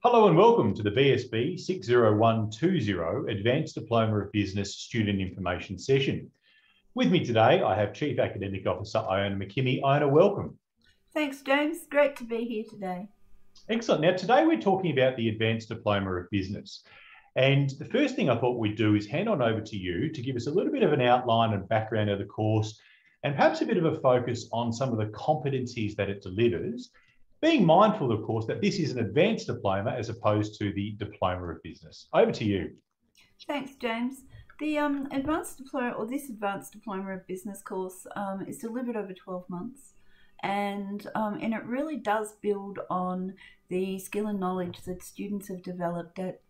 Hello and welcome to the BSB60120 Advanced Diploma of Business Student Information Session. With me today, I have Chief Academic Officer Iona McKimmie. Iona, welcome. Thanks, James. Great to be here today. Excellent. Now, today we're talking about the Advanced Diploma of Business. And the first thing I thought we'd do is hand on over to you to give us a little bit of an outline and background of the course, and perhaps a bit of a focus on some of the competencies that it delivers, being mindful, of course, that this is an advanced diploma as opposed to the Diploma of Business. Over to you. Thanks, James. The Advanced Diploma of Business course is delivered over 12 months, and it really does build on the skill and knowledge that students have developed at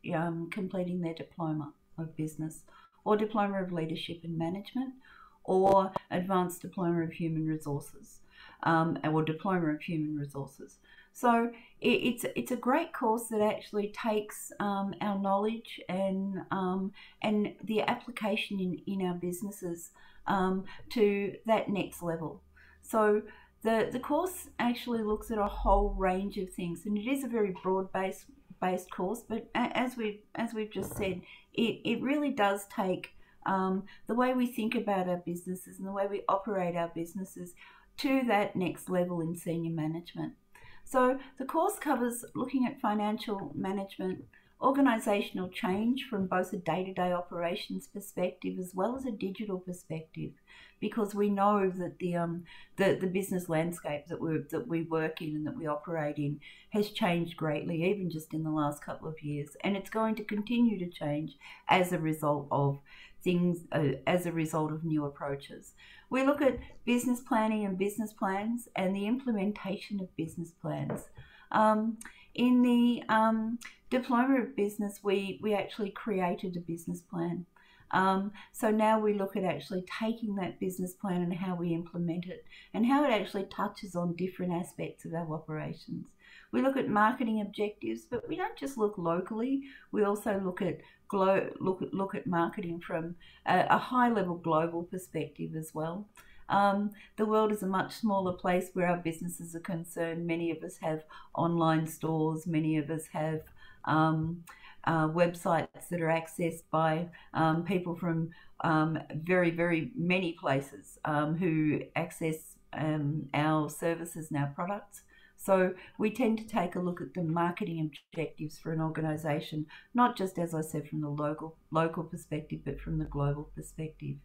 completing their Diploma of Business or Diploma of Leadership and Management or Advanced Diploma of Human Resources or Diploma of Human Resources. So it's a great course that actually takes our knowledge and the application in our businesses to that next level. So the course actually looks at a whole range of things, and it is a very broad-based course. But as we've just said, it really does take the way we think about our businesses and the way we operate our businesses to that next level in senior management. So the course covers looking at financial management, organisational change from both a day-to-day operations perspective as well as a digital perspective, because we know that the business landscape that we work in and that we operate in has changed greatly, even just in the last couple of years, and it's going to continue to change as a result of as a result of new approaches. We look at business planning and business plans and the implementation of business plans. In the Diploma of Business, we actually created a business plan. So now we look at actually taking that business plan and how we implement it and how it actually touches on different aspects of our operations. We look at marketing objectives, but we don't just look locally. We also look at marketing from a high-level global perspective as well. The world is a much smaller place where our businesses are concerned. Many of us have online stores. Many of us have websites that are accessed by people from very, very many places who access our services and our products. So we tend to take a look at the marketing objectives for an organisation, not just, as I said, from the local perspective, but from the global perspective.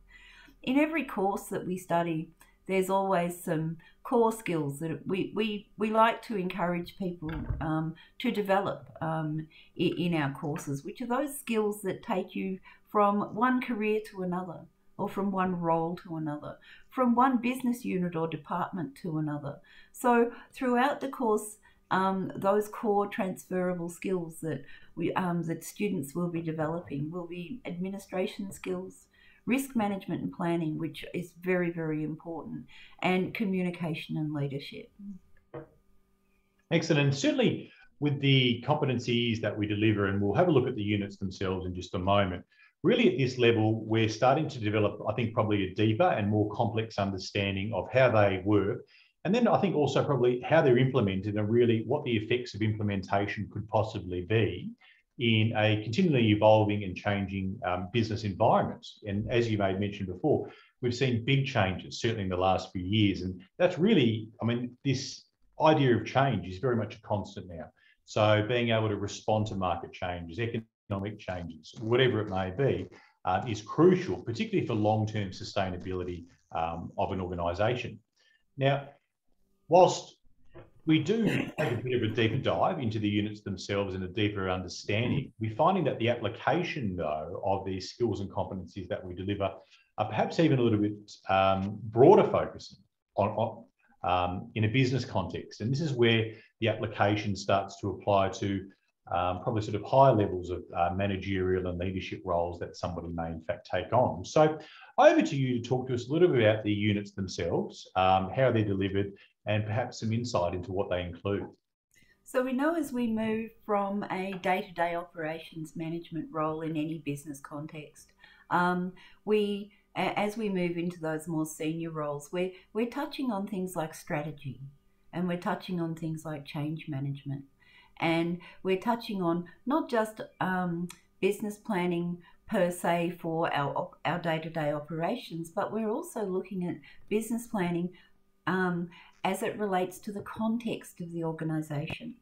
In every course that we study, there's always some core skills that we like to encourage people to develop in our courses, which are those skills that take you from one career to another, or from one role to another, from one business unit or department to another. So throughout the course, those core transferable skills that that students will be developing will be administration skills, risk management and planning, which is very, very important, and communication and leadership. Excellent. And certainly with the competencies that we deliver, and we'll have a look at the units themselves in just a moment, really at this level, we're starting to develop, I think, probably a deeper and more complex understanding of how they work. And then I think also probably how they're implemented and really what the effects of implementation could possibly be in a continually evolving and changing business environment. And as you may have mentioned before, we've seen big changes, certainly in the last few years. And that's really, I mean, this idea of change is very much a constant now. So being able to respond to market changes, economic changes, whatever it may be, is crucial, particularly for long-term sustainability of an organisation. Now, whilst we do take a bit of a deeper dive into the units themselves and a deeper understanding, we're finding that the application, though, of these skills and competencies that we deliver are perhaps even a little bit broader focusing on in a business context. And this is where the application starts to apply to probably sort of higher levels of managerial and leadership roles that somebody may in fact take on. So over to you to talk to us a little bit about the units themselves, how they're delivered, and perhaps some insight into what they include. So we know as we move from a day-to-day operations management role in any business context, as we move into those more senior roles, we're touching on things like strategy, and we're touching on things like change management. And we're touching on not just business planning per se for our day-to-day operations, but we're also looking at business planning as it relates to the context of the organisation.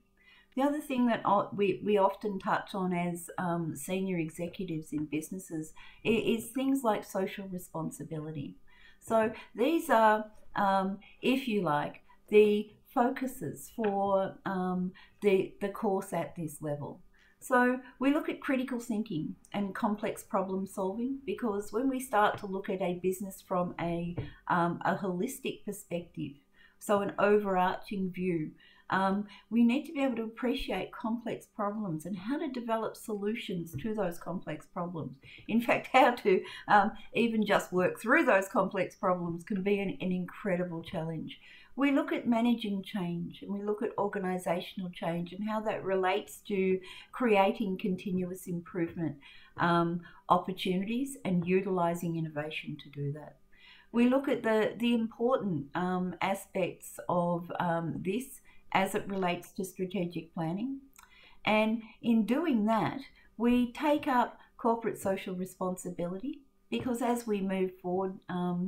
The other thing that we often touch on as senior executives in businesses is things like social responsibility. So these are, if you like, the focuses for the course at this level. So we look at critical thinking and complex problem solving, because when we start to look at a business from a holistic perspective, so an overarching view, we need to be able to appreciate complex problems and how to develop solutions to those complex problems. In fact, how to even just work through those complex problems can be an incredible challenge. We look at managing change, and we look at organisational change and how that relates to creating continuous improvement opportunities and utilising innovation to do that. We look at the important aspects of this as it relates to strategic planning. And in doing that, we take up corporate social responsibility, because as we move forward, our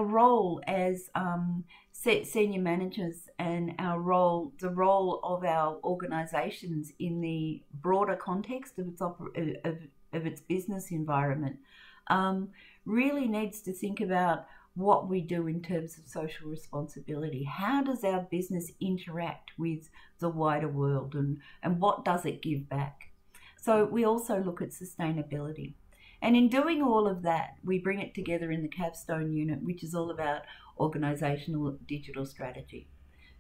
role as senior managers and the role of our organisations in the broader context of its business environment really needs to think about what we do in terms of social responsibility. How does our business interact with the wider world, and what does it give back? So we also look at sustainability. And in doing all of that, we bring it together in the capstone unit, which is all about organisational digital strategy.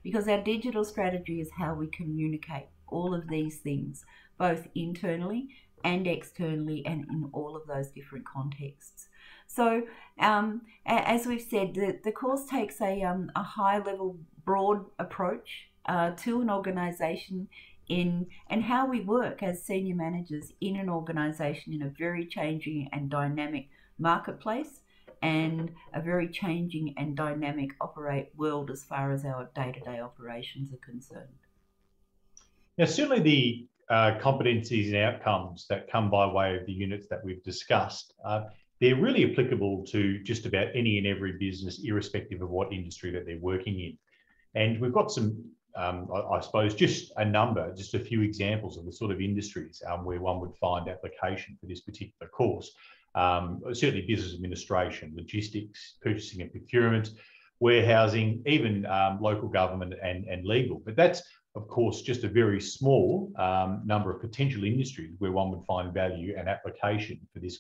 Because our digital strategy is how we communicate all of these things, both internally and externally, and in all of those different contexts. So as we've said, the course takes a high-level, broad approach to an organisation and how we work as senior managers in an organisation in a very changing and dynamic marketplace, and a very changing and dynamic world as far as our day-to-day operations are concerned. Now, certainly the competencies and outcomes that come by way of the units that we've discussed, they're really applicable to just about any and every business, irrespective of what industry that they're working in. And we've got some, I suppose, just a few examples of the sort of industries where one would find application for this particular course. Certainly business administration, logistics, purchasing and procurement, warehousing, even local government and legal. But that's, of course, just a very small number of potential industries where one would find value and application for this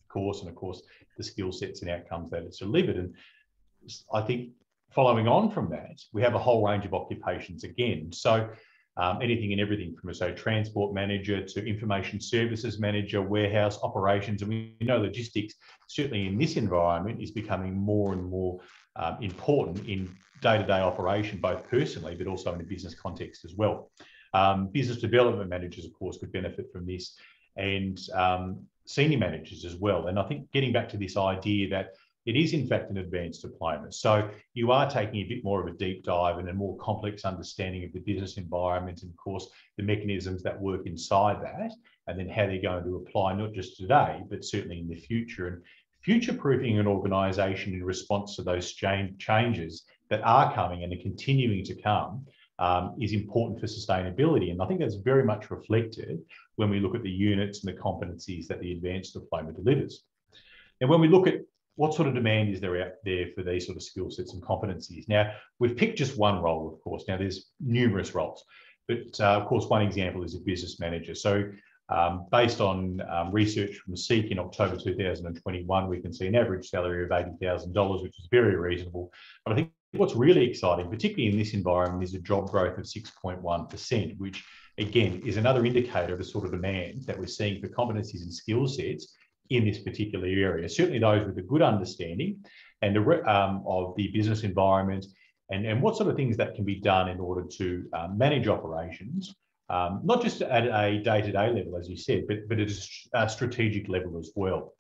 course, and of course the skill sets and outcomes that it's delivered. And I think following on from that, we have a whole range of occupations again. So anything and everything from, say, transport manager to information services manager, warehouse operations. And we know logistics, certainly in this environment, is becoming more and more important in day-to-day operation, both personally, but also in a business context as well. Business development managers, of course, could benefit from this, and senior managers as well. And I think getting back to this idea that it is in fact an advanced diploma. So you are taking a bit more of a deep dive and a more complex understanding of the business environment, and of course the mechanisms that work inside that, and then how they're going to apply not just today, but certainly in the future. And future-proofing an organisation in response to those changes that are coming and are continuing to come is important for sustainability. And I think that's very much reflected when we look at the units and the competencies that the advanced diploma delivers. And when we look at what sort of demand is there out there for these sort of skill sets and competencies? Now, we've picked just one role, of course. Now, there's numerous roles, but of course, one example is a business manager. So based on research from SEEK in October 2021, we can see an average salary of $80,000, which is very reasonable. But I think what's really exciting, particularly in this environment, is a job growth of 6.1%, which again is another indicator of the sort of demand that we're seeing for competencies and skill sets in this particular area. Certainly those with a good understanding and of the business environment, and what sort of things that can be done in order to manage operations, not just at a day-to-day level, as you said, but at a strategic level as well.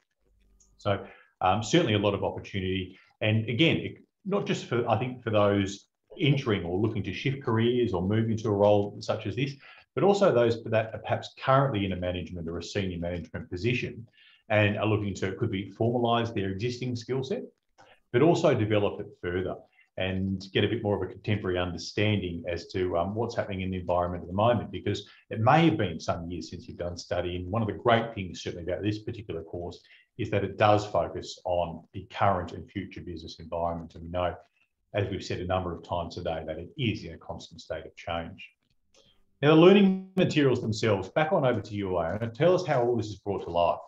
So certainly a lot of opportunity. And again, not just for, I think, for those entering or looking to shift careers or move into a role such as this, but also those that are perhaps currently in a management or a senior management position and are looking to, could be formalise their existing skill set, but also develop it further and get a bit more of a contemporary understanding as to what's happening in the environment at the moment, because it may have been some years since you've done studying. One of the great things certainly about this particular course is that it does focus on the current and future business environment. And we know, as we've said a number of times today, that it is in a constant state of change. Now, the learning materials themselves, back on over to you, Iona. Tell us how all this is brought to life.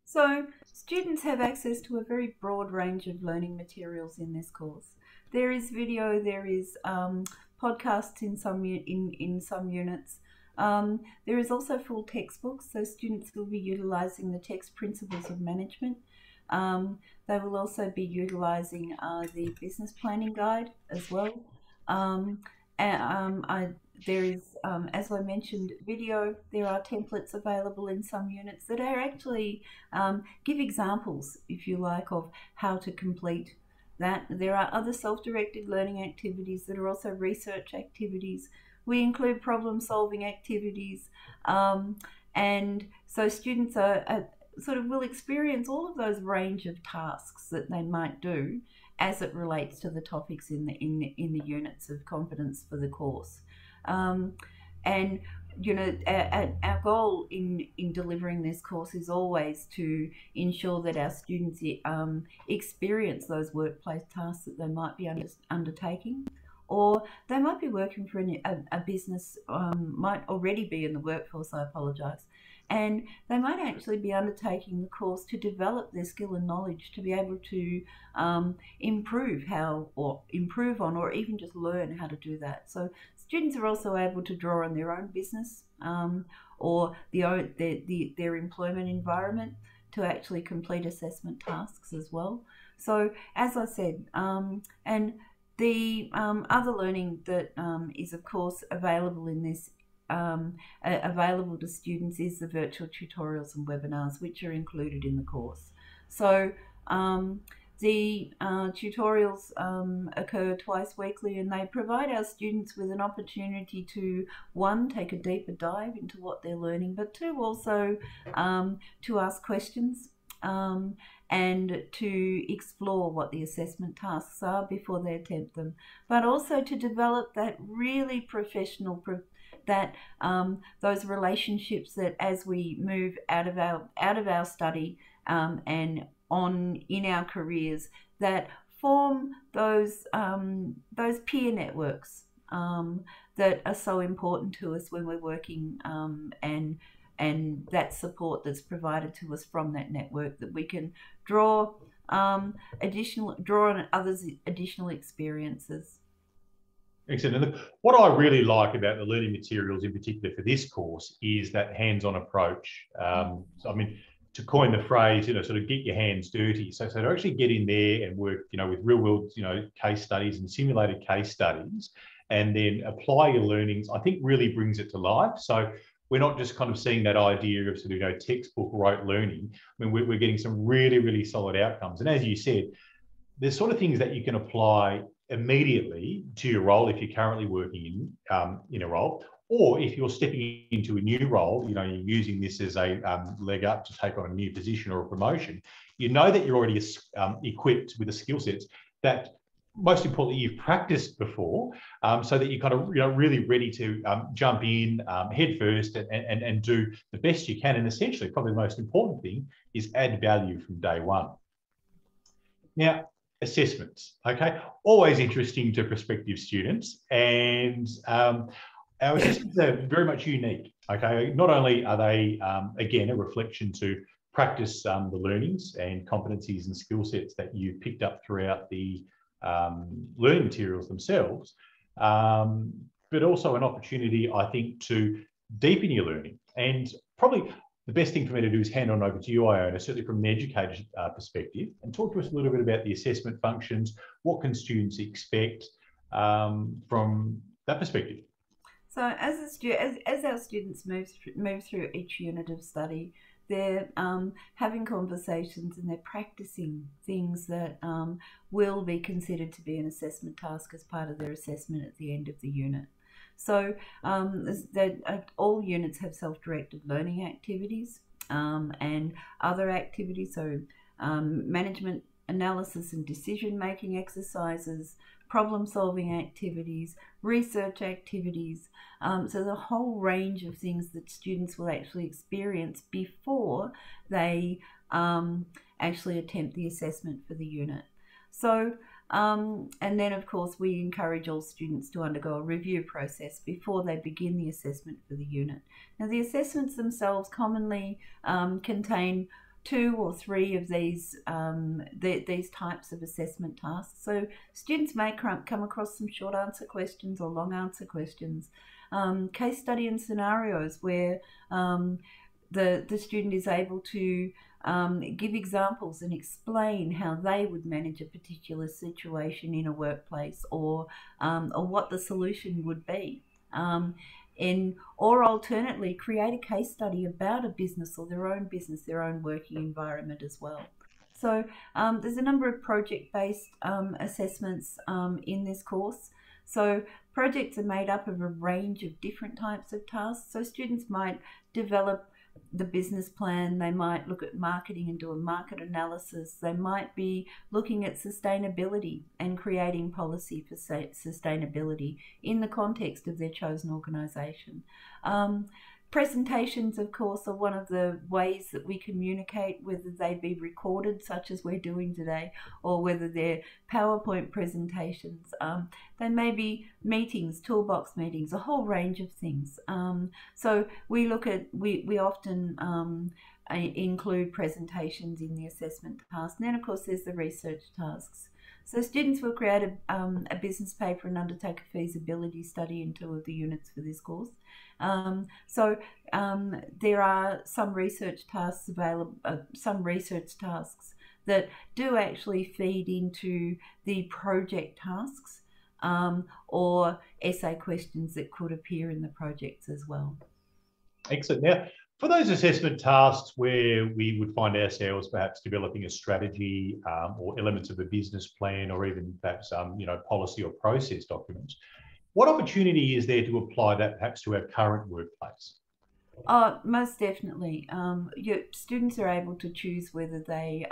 So students have access to a very broad range of learning materials in this course. There is video, there is podcasts in some units. There is also full textbooks, so students will be utilising the text principles of management. They will also be utilising the business planning guide as well. There is, as I mentioned, video. There are templates available in some units that are actually give examples, if you like, of how to complete that. There are other self-directed learning activities that are also research activities. We include problem-solving activities, and so students sort of will experience all of those range of tasks that they might do as it relates to the topics in the units of competence for the course. And you know, our goal in delivering this course is always to ensure that our students experience those workplace tasks that they might be undertaking, or they might be working for a business, might already be in the workforce, I apologise, and they might actually be undertaking the course to develop their skill and knowledge to be able to improve on, or even just learn how to do that. So students are also able to draw on their own business or their employment environment to actually complete assessment tasks as well. So as I said, and the other learning that is of course available in this, available to students, is the virtual tutorials and webinars which are included in the course. So the tutorials occur twice weekly, and they provide our students with an opportunity to, one, take a deeper dive into what they're learning, but two, also to ask questions and to explore what the assessment tasks are before they attempt them, but also to develop that really professional, those relationships that as we move out of our study and on in our careers, that form those peer networks that are so important to us when we're working, and that support that's provided to us from that network, that we can draw on others' additional experiences. Excellent. And what I really like about the learning materials, in particular for this course, is that hands-on approach. So, I mean, to coin the phrase, sort of get your hands dirty. So to actually get in there and work, with real-world, case studies and simulated case studies, and then apply your learnings, I think really brings it to life. So we're not just kind of seeing that idea of sort of, textbook rote learning. I mean, we're getting some really, really solid outcomes. And as you said, there's sort of things that you can apply immediately to your role if you're currently working in a role, or if you're stepping into a new role, you're using this as a leg up to take on a new position or a promotion. You know that you're already equipped with the skill sets that, most importantly, you've practiced before, so that you're kind of really ready to jump in head first and do the best you can. And essentially, probably the most important thing is add value from day one. Now, assessments, okay? Always interesting to prospective students, and our assessments are very much unique, okay? Not only are they, again, a reflection to practice the learnings and competencies and skill sets that you've picked up throughout the learning materials themselves, but also an opportunity, I think, to deepen your learning. And probably the best thing for me to do is hand on over to you, Iona, certainly from an educator's perspective, and talk to us a little bit about the assessment functions. What can students expect from that perspective? So as our students move through each unit of study, they're having conversations and they're practicing things that will be considered to be an assessment task as part of their assessment at the end of the unit. So all units have self-directed learning activities and other activities, so management analysis and decision-making exercises, problem-solving activities, research activities. So there's a whole range of things that students will actually experience before they actually attempt the assessment for the unit. So, and then of course we encourage all students to undergo a review process before they begin the assessment for the unit. Now the assessments themselves commonly contain 2 or 3 of these types of assessment tasks. So students may come across some short answer questions or long answer questions, case study and scenarios where the student is able to give examples and explain how they would manage a particular situation in a workplace, or what the solution would be. Or alternately, create a case study about a business or their own working environment as well. So there's a number of project-based assessments in this course. So projects are made up of a range of different types of tasks. So students might develop the business plan, they might look at marketing and do a market analysis, they might be looking at sustainability and creating policy for sustainability in the context of their chosen organisation. Presentations, of course, are one of the ways that we communicate, whether they be recorded, such as we're doing today, or whether they're PowerPoint presentations. They may be meetings, toolbox meetings, a whole range of things. So we often include presentations in the assessment task. And then, of course, there's the research tasks. So students will create a business paper and undertake a feasibility study in 2 of the units for this course. There are some research tasks available, that do actually feed into the project tasks, or essay questions that could appear in the projects as well. Excellent. Now, for those assessment tasks where we would find ourselves perhaps developing a strategy or elements of a business plan, or even perhaps policy or process documents, what opportunity is there to apply that perhaps to our current workplace? Most definitely. Your students are able to choose whether they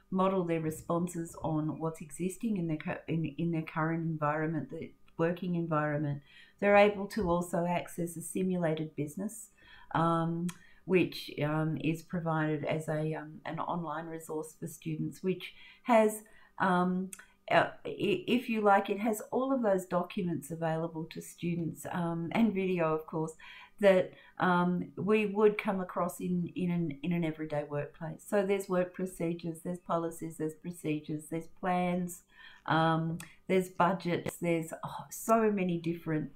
model their responses on what's existing in their current environment, the working environment. They're able to also access a simulated business, which is provided as an online resource for students, which has, if you like, it has all of those documents available to students, and video, of course, that we would come across in an everyday workplace. So there's work procedures, there's policies, there's procedures, there's plans, there's budgets, there's so many different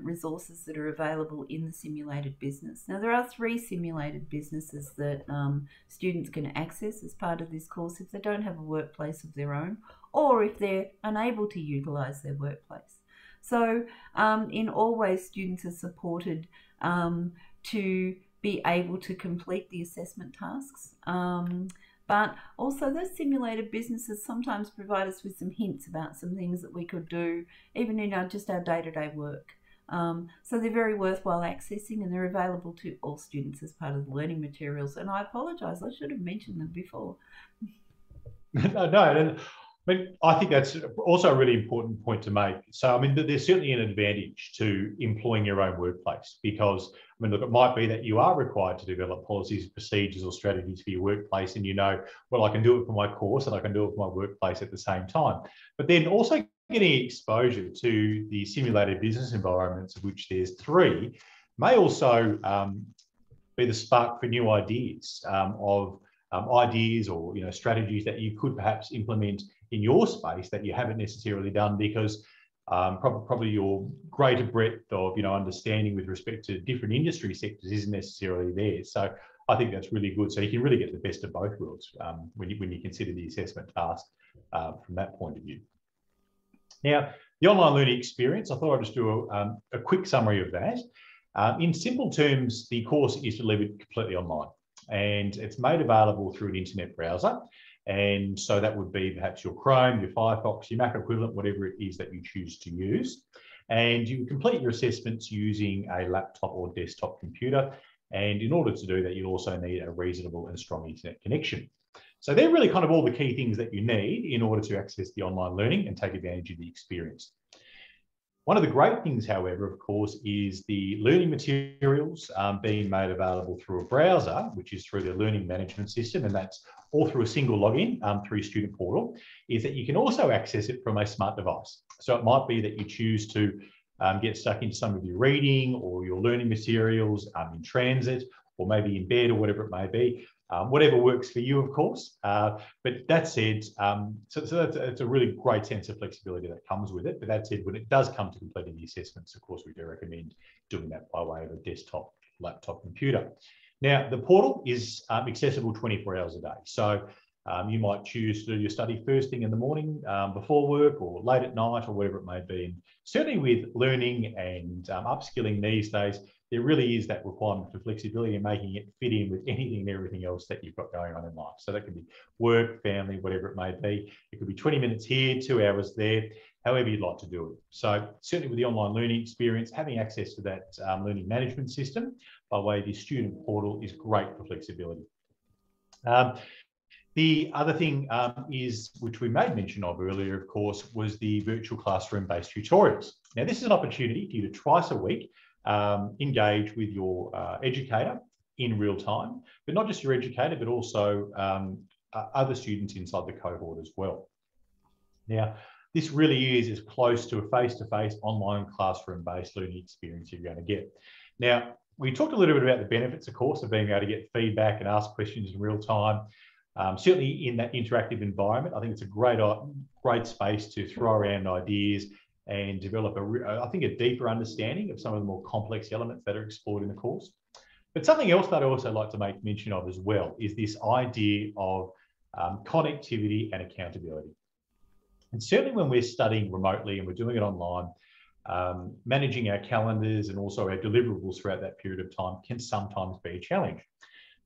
resources that are available in the simulated business. Now, there are 3 simulated businesses that students can access as part of this course if they don't have a workplace of their own, or if they're unable to utilise their workplace. So in all ways, students are supported to be able to complete the assessment tasks. But also those simulated businesses sometimes provide us with some hints about some things that we could do even in just our day-to-day work. So they're very worthwhile accessing, and they're available to all students as part of the learning materials. And I apologise, I should have mentioned them before. No, I think that's also a really important point to make. So, there's certainly an advantage to employing your own workplace, because, look, it might be that you are required to develop policies, procedures, or strategies for your workplace, and well, I can do it for my course and I can do it for my workplace at the same time. But then also getting exposure to the simulated business environments, of which there's 3, may also be the spark for new ideas ideas or strategies that you could perhaps implement in your space that you haven't necessarily done, because probably your greater breadth of understanding with respect to different industry sectors isn't necessarily there. So I think that's really good. So you can really get the best of both worlds when you consider the assessment task from that point of view. Now, the online learning experience, I thought I'd just do a quick summary of that. In simple terms, the course is delivered completely online and it's made available through an internet browser. And so that would be perhaps your Chrome, your Firefox, your Mac equivalent, whatever it is that you choose to use. And you complete your assessments using a laptop or desktop computer. And in order to do that, you also need a reasonable and strong internet connection. So they're really kind of all the key things that you need in order to access the online learning and take advantage of the experience. One of the great things, however, of course, is the learning materials being made available through a browser, which is through the learning management system, and that's all through a single login through Student Portal, is that you can also access it from a smart device. So it might be that you choose to get stuck into some of your reading or your learning materials in transit, or maybe in bed or whatever it may be. Whatever works for you, of course. But that said, so that's a really great sense of flexibility that comes with it. But that said, when it does come to completing the assessments, of course, we do recommend doing that by way of a desktop, laptop computer. Now, the portal is accessible 24 hours a day. So you might choose to do your study first thing in the morning, before work, or late at night, or whatever it may be. And certainly with learning and upskilling these days, there really is that requirement for flexibility and making it fit in with anything and everything else that you've got going on in life. So that could be work, family, whatever it may be. It could be 20 minutes here, 2 hours there, however you'd like to do it. So certainly with the online learning experience, having access to that learning management system by way of your student portal is great for flexibility. The other thing is, which we made mention of earlier, of course, was the virtual classroom-based tutorials. Now, this is an opportunity for you to twice a week engage with your educator in real time, but not just your educator, but also other students inside the cohort as well. Now, this really is as close to a face-to-face online classroom-based learning experience you're going to get. Now, we talked a little bit about the benefits, of course, of being able to get feedback and ask questions in real time. Certainly in that interactive environment, I think it's a great space to throw around ideas and develop I think a deeper understanding of some of the more complex elements that are explored in the course. But something else that I also like to make mention of as well is this idea of connectivity and accountability. And certainly when we're studying remotely and we're doing it online, managing our calendars and also our deliverables throughout that period of time can sometimes be a challenge.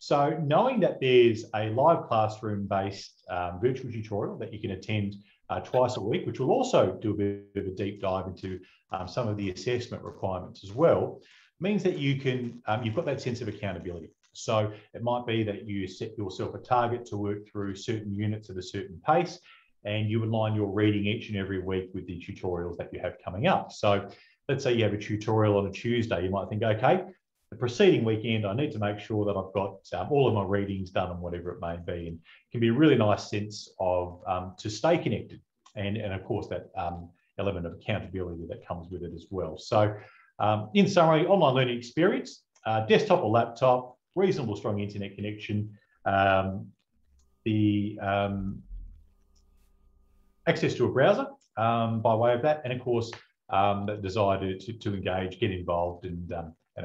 So knowing that there's a live classroom-based virtual tutorial that you can attend twice a week, which will also do a bit of a deep dive into some of the assessment requirements as well, means that you can, you've got that sense of accountability. So it might be that you set yourself a target to work through certain units at a certain pace, and you align your reading each and every week with the tutorials that you have coming up. So let's say you have a tutorial on a Tuesday, you might think, okay, the preceding weekend, I need to make sure that I've got all of my readings done and whatever it may be. And it can be a really nice sense of to stay connected. And of course, that element of accountability that comes with it as well. So in summary, online learning experience, desktop or laptop, reasonable strong internet connection, the access to a browser by way of that, and of course, that desire to engage, get involved, and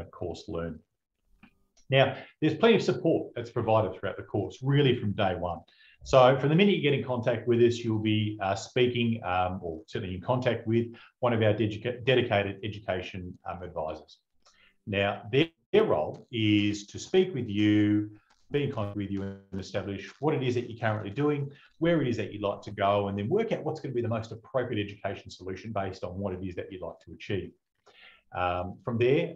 of course, learn. Now, there's plenty of support that's provided throughout the course, really from day one. So from the minute you get in contact with us, you'll be speaking or certainly in contact with one of our dedicated education advisors. Now, their role is to speak with you, be in contact with you and establish what it is that you're currently doing, where it is that you'd like to go, and then work out what's going to be the most appropriate education solution based on what it is that you'd like to achieve. From there,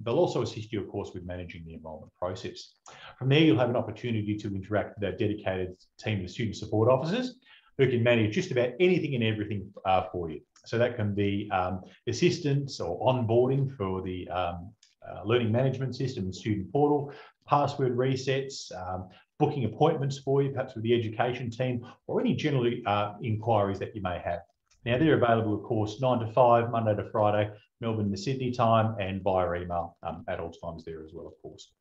they'll also assist you, of course, with managing the enrolment process. From there, you'll have an opportunity to interact with our dedicated team of student support officers who can manage just about anything and everything for you. So that can be assistance or onboarding for the learning management system and student portal, password resets, booking appointments for you, perhaps with the education team, or any general inquiries that you may have. Now, they're available, of course, 9 to 5, Monday to Friday, Melbourne to Sydney time, and via email at all times there as well, of course.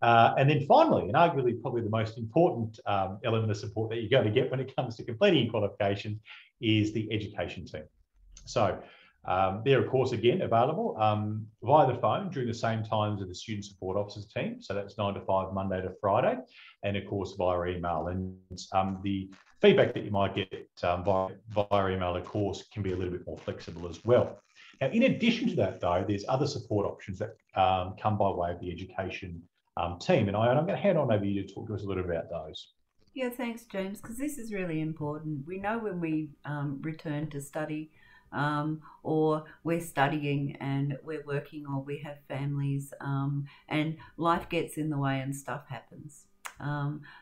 And then finally, and arguably probably the most important element of support that you're going to get when it comes to completing qualification is the education team. So They're, of course, again, available via the phone during the same times of the Student Support Officers team. So that's 9 to 5, Monday to Friday, and of course, via email. And the feedback that you might get via email, of course, can be a little bit more flexible as well. Now, in addition to that, though, there's other support options that come by way of the education team. And I'm going to hand on over you to talk to us a little bit about those. Yeah, thanks, James, because this is really important. We know when we return to study, or we're studying and we're working, or we have families, and life gets in the way and stuff happens.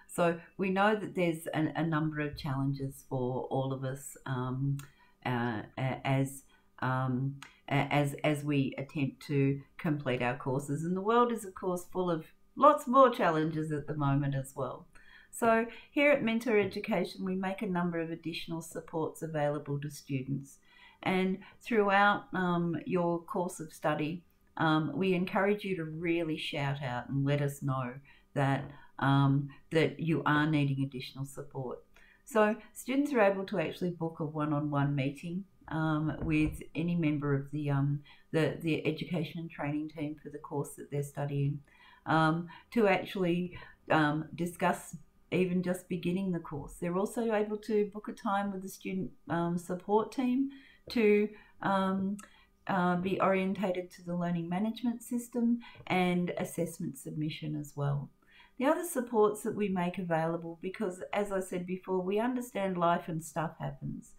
So we know that there's a number of challenges for all of us as we attempt to complete our courses. And the world is, of course, full of lots more challenges at the moment as well. So here at Mentor Education, we make a number of additional supports available to students. And throughout your course of study, we encourage you to really shout out and let us know that, that you are needing additional support. So students are able to actually book a one-on-one meeting with any member of the education and training team for the course that they're studying, to actually discuss even just beginning the course. They're also able to book a time with the student support team to be orientated to the learning management system and assessment submission as well. The other supports that we make available, because as I said before, we understand life and stuff happens.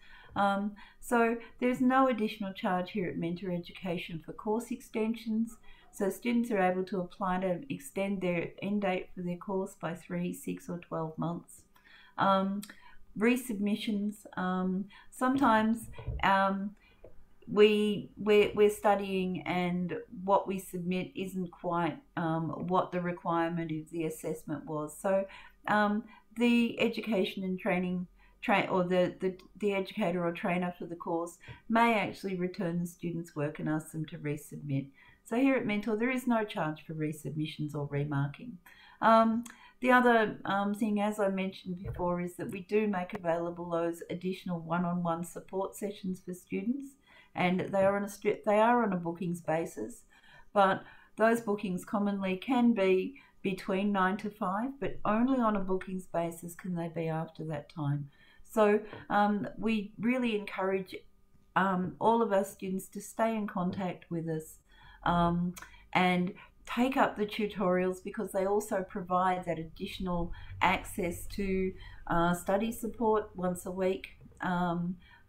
So there's no additional charge here at Mentor Education for course extensions. So students are able to apply to extend their end date for their course by 3, 6 or 12 months. Resubmissions, sometimes we're studying and what we submit isn't quite what the requirement of the assessment was. So the education and training or the educator or trainer for the course may actually return the student's work and ask them to resubmit. So here at Mentor, there is no charge for resubmissions or remarking. The other thing, as I mentioned before, is that we do make available those additional one-on-one support sessions for students, and they are on a bookings basis, but those bookings commonly can be between 9 to 5, but only on a bookings basis can they be after that time. So we really encourage all of our students to stay in contact with us and take up the tutorials, because they also provide that additional access to study support once a week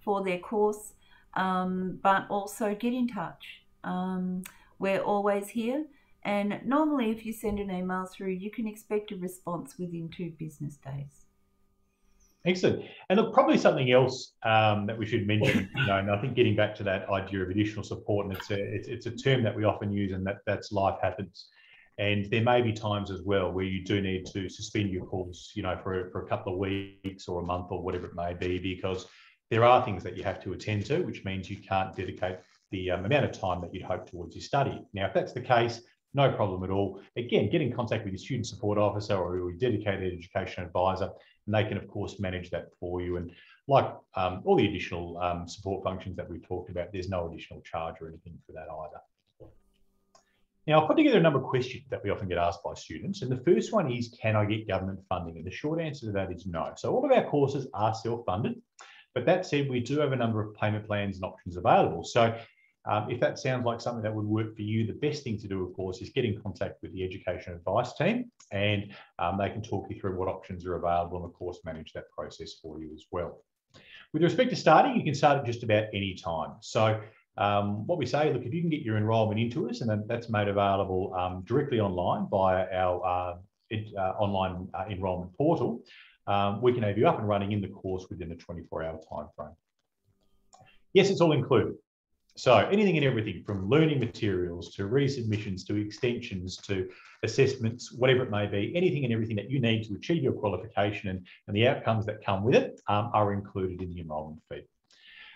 for their course, but also get in touch. We're always here, and normally if you send an email through, you can expect a response within 2 business days. Excellent. And look, probably something else that we should mention, and I think getting back to that idea of additional support, and it's a term that we often use, and that's life happens. And there may be times as well where you do need to suspend your course, for a couple of weeks or a month or whatever it may be, because there are things that you have to attend to, which means you can't dedicate the amount of time that you'd hope towards your study. Now, if that's the case, no problem at all. Again, get in contact with your student support officer or your dedicated education advisor, and they can, of course, manage that for you. And like all the additional support functions that we've talked about, there's no additional charge or anything for that either. Now, I've put together a number of questions that we often get asked by students. And the first one is, can I get government funding? And the short answer to that is no. So all of our courses are self-funded. But that said, we do have a number of payment plans and options available. So if that sounds like something that would work for you, the best thing to do, of course, is get in contact with the education advice team, and they can talk you through what options are available and, of course, manage that process for you as well. With respect to starting, you can start at just about any time. So what we say, look, if you can get your enrolment into us, and then that's made available directly online via our online enrolment portal, we can have you up and running in the course within a 24-hour time frame. Yes, it's all included. So anything and everything from learning materials to resubmissions to extensions to assessments, whatever it may be, anything and everything that you need to achieve your qualification and the outcomes that come with it are included in the enrolment fee.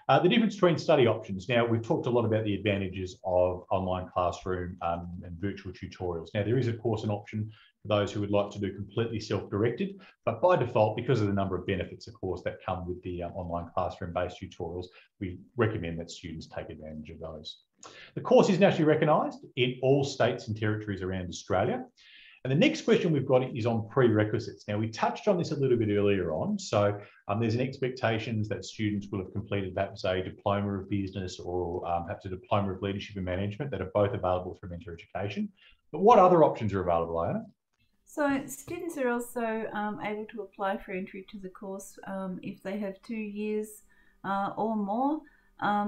The difference between study options. Now, we've talked a lot about the advantages of online classroom and virtual tutorials. Now, there is, of course, an option for those who would like to do completely self-directed. But by default, because of the number of benefits, of course, that come with the online classroom-based tutorials, we recommend that students take advantage of those. The course is nationally recognised in all states and territories around Australia. And the next question we've got is on prerequisites. Now, we touched on this a little bit earlier on. So there's an expectation that students will have completed perhaps a Diploma of Business or perhaps a Diploma of Leadership and Management that are both available through Mentor Education. But what other options are available, Iona? So students are also able to apply for entry to the course if they have 2 years or more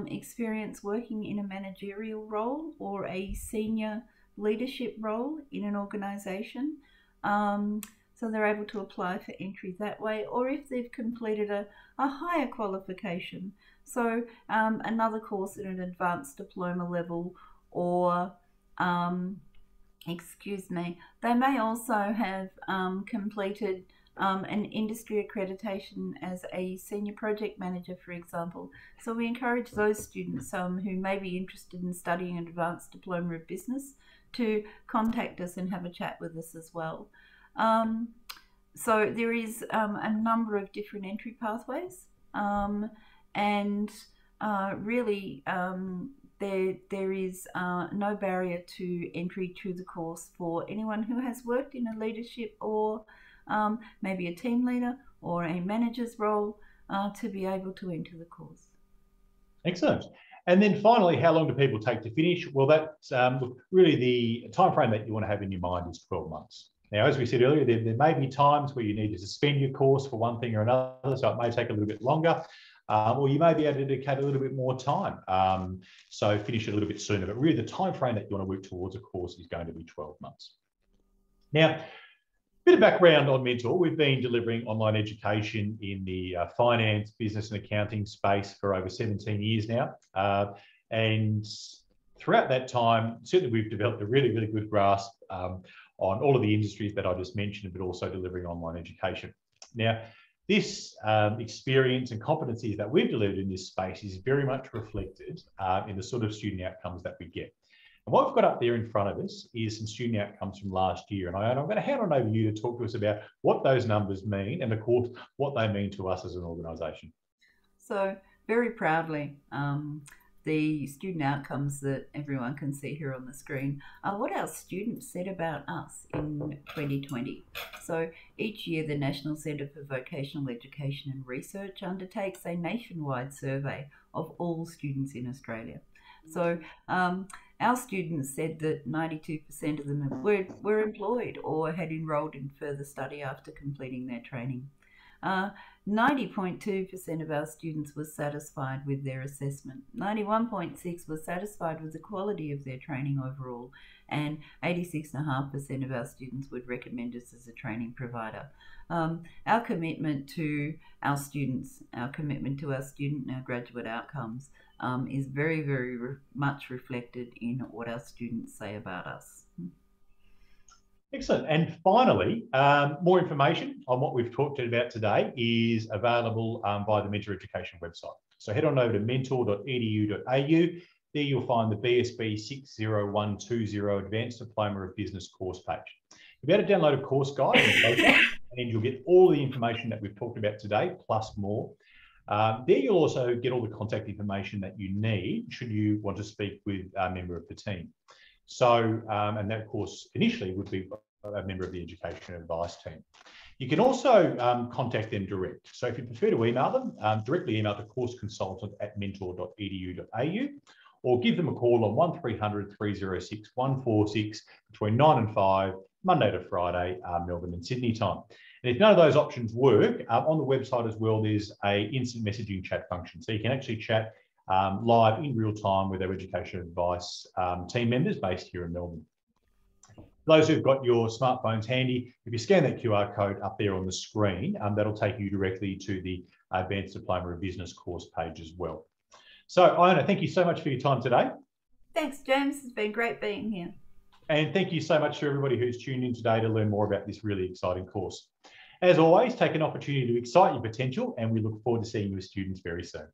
experience working in a managerial role or a senior leadership role in an organisation. So they're able to apply for entry that way, or if they've completed a higher qualification. So another course at an advanced diploma level, or they may also have completed an industry accreditation as a senior project manager, for example. So we encourage those students who may be interested in studying an advanced Diploma of Business to contact us and have a chat with us as well. So there is a number of different entry pathways, and really there is no barrier to entry to the course for anyone who has worked in a leadership or maybe a team leader or a manager's role to be able to enter the course. Excellent. And then finally, how long do people take to finish? Well, that's really the time frame that you want to have in your mind is 12 months. Now, as we said earlier, there may be times where you need to suspend your course for one thing or another, so it may take a little bit longer, or you may be able to dedicate a little bit more time, so finish it a little bit sooner. But really, the time frame that you want to work towards a course is going to be 12 months. Now, bit of background on Mentor. We've been delivering online education in the finance, business and accounting space for over 17 years now. And throughout that time, certainly we've developed a really, really good grasp on all of the industries that I just mentioned, but also delivering online education. Now, this experience and competencies that we've delivered in this space is very much reflected in the sort of student outcomes that we get. And what we've got up there in front of us is some student outcomes from last year. And I'm going to hand on over to you to talk to us about what those numbers mean and, of course, what they mean to us as an organisation. So very proudly, the student outcomes that everyone can see here on the screen are what our students said about us in 2020. So each year, the National Centre for Vocational Education and Research undertakes a nationwide survey of all students in Australia. So our students said that 92% of them were employed or had enrolled in further study after completing their training. 90.2% of our students were satisfied with their assessment. 91.6% were satisfied with the quality of their training overall, and 86.5% of our students would recommend us as a training provider. Our commitment to our students, our commitment to our student and our graduate outcomes is very, very much reflected in what our students say about us. Excellent. And finally, more information on what we've talked about today is available via the Mentor Education website. So head on over to mentor.edu.au. There you'll find the BSB60120 Advanced Diploma of Business course page. You'll be able to download a course guide and you'll get all the information that we've talked about today, plus more. There you'll also get all the contact information that you need should you want to speak with a member of the team. So, and that, of course, initially would be a member of the education advice team. You can also contact them direct. So if you prefer to email them, directly email the course consultant at mentor.edu.au or give them a call on 1300 306 146 between 9 and 5, Monday to Friday, Melbourne and Sydney time. And if none of those options work, on the website as well, there's a instant messaging chat function. So you can actually chat live in real time with our education advice team members based here in Melbourne. Those who've got your smartphones handy, if you scan that QR code up there on the screen, that'll take you directly to the Advanced Diploma of Business course page as well. So, Iona, thank you so much for your time today. Thanks, James. It's been great being here. And thank you so much to everybody who's tuned in today to learn more about this really exciting course. As always, take an opportunity to excite your potential, and we look forward to seeing you as students very soon.